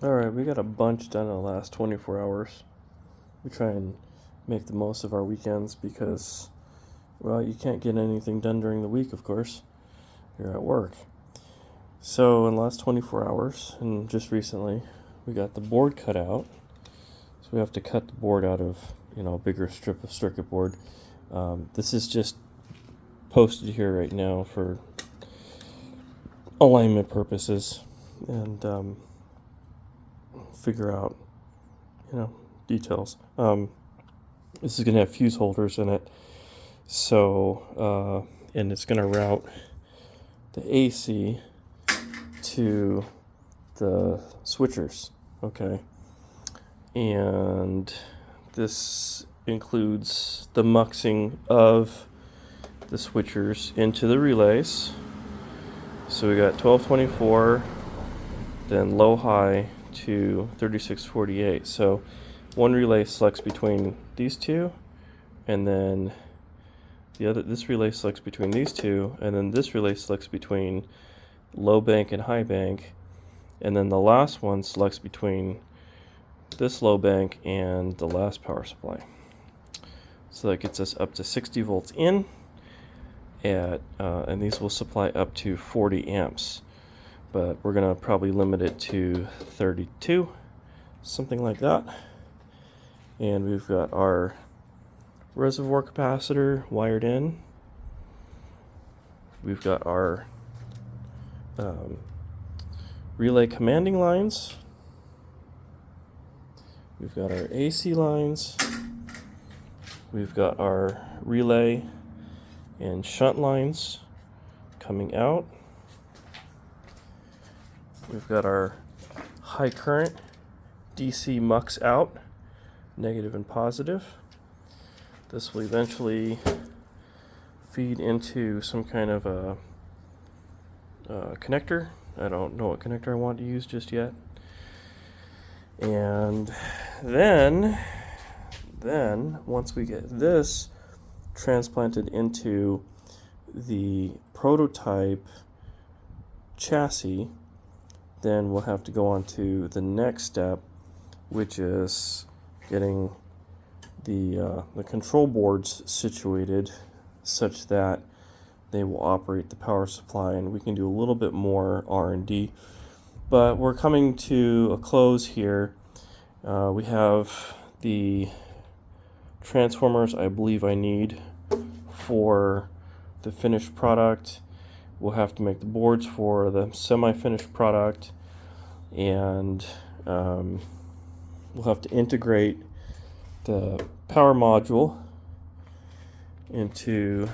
Alright, we got a bunch done in the last 24 hours. We try and make the most of our weekends because, well, you can't get anything done during the week, of course. You're at work. So, in the last 24 hours, and just recently, we got the board cut out. So, we have to cut the board out of, a bigger strip of circuit board. This is just posted here right now for alignment purposes and figure out, details. This is going to have fuse holders in it. So, and it's going to route the AC to the switchers. Okay. And this includes the muxing of the switchers into the relays. So we got 1224, then low high to 3648. So one relay selects between these two, and then this relay selects between these two, and then this relay selects between low bank and high bank, and then the last one selects between this low bank and the last power supply. So that gets us up to 60 volts in, and these will supply up to 40 amps. But we're going to probably limit it to 32, something like that. And we've got our reservoir capacitor wired in. We've got our relay commanding lines. We've got our AC lines. We've got our relay and shunt lines coming out. We've got our high current DC mux out, negative and positive. This will eventually feed into some kind of a connector. I don't know what connector I want to use just yet. And then once we get this transplanted into the prototype chassis, then we'll have to go on to the next step, which is getting the control boards situated such that they will operate the power supply, and we can do a little bit more R&D. But we're coming to a close here. We have the transformers I believe I need for the finished product. We'll have to make the boards for the semi-finished product, and we'll have to integrate the power module into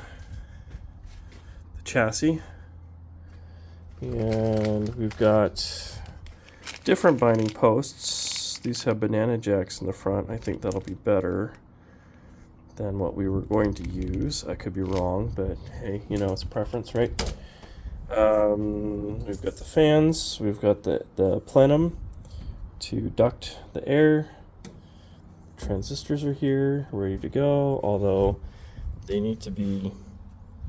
the chassis. And we've got different binding posts. These have banana jacks in the front. I think that'll be better than what we were going to use. I could be wrong, but hey, it's a preference, right? We've got the fans. We've got the plenum to duct the air. Transistors are here, ready to go. Although they need to be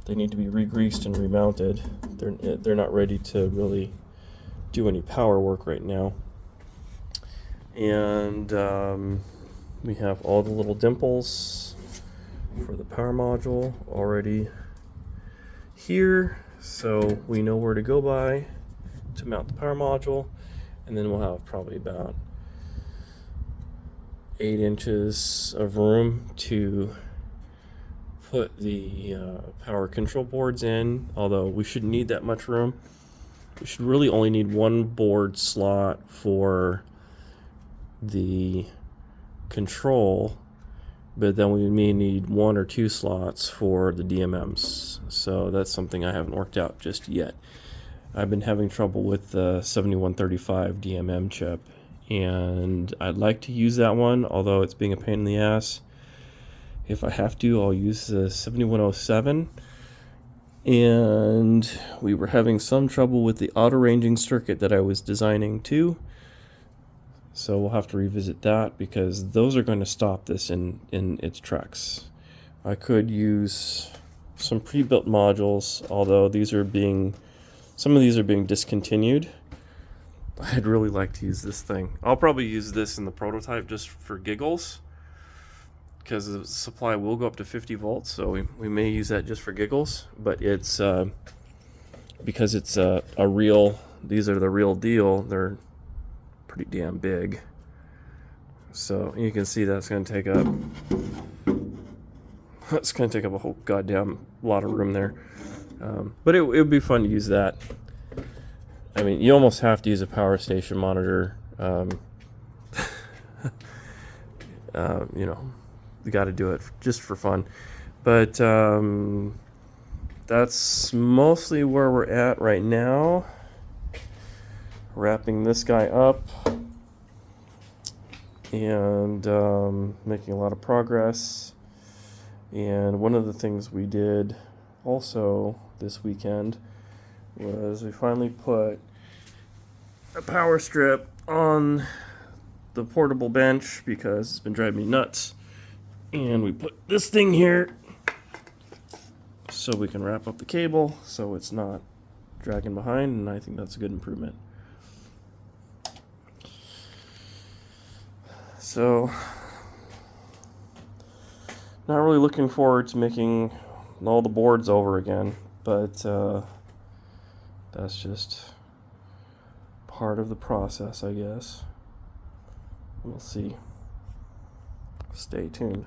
re-greased and remounted. They're not ready to really do any power work right now. And we have all the little dimples for the power module already here, so we know where to go by to mount the power module. And then we'll have probably about 8 inches of room to put the power control boards in, although we shouldn't need that much room. We should really only need one board slot for the control, but then we may need 1 or 2 slots for the DMMs. So that's something I haven't worked out just yet. I've been having trouble with the 7135 DMM chip, and I'd like to use that one, although it's being a pain in the ass. If I have to, I'll use the 7107. And we were having some trouble with the auto-ranging circuit that I was designing too. So we'll have to revisit that, because those are going to stop this in its tracks. I could use some pre-built modules, although some of these are being discontinued. I'd really like to use this thing. I'll probably use this in the prototype just for giggles, because the supply will go up to 50 volts, so we may use that just for giggles. But it's because it's a real, these are the real deal, they're pretty damn big. So you can see that's going to take up a whole goddamn lot of room there. But it would be fun to use that. I mean, you almost have to use a power station monitor. You know, you got to do it just for fun. But that's mostly where we're at right now. Wrapping this guy up and making a lot of progress. And one of the things we did also this weekend was we finally put a power strip on the portable bench because it's been driving me nuts. And we put this thing here so we can wrap up the cable so it's not dragging behind, and I think that's a good improvement. So, not really looking forward to making all the boards over again, but that's just part of the process, I guess. We'll see. Stay tuned.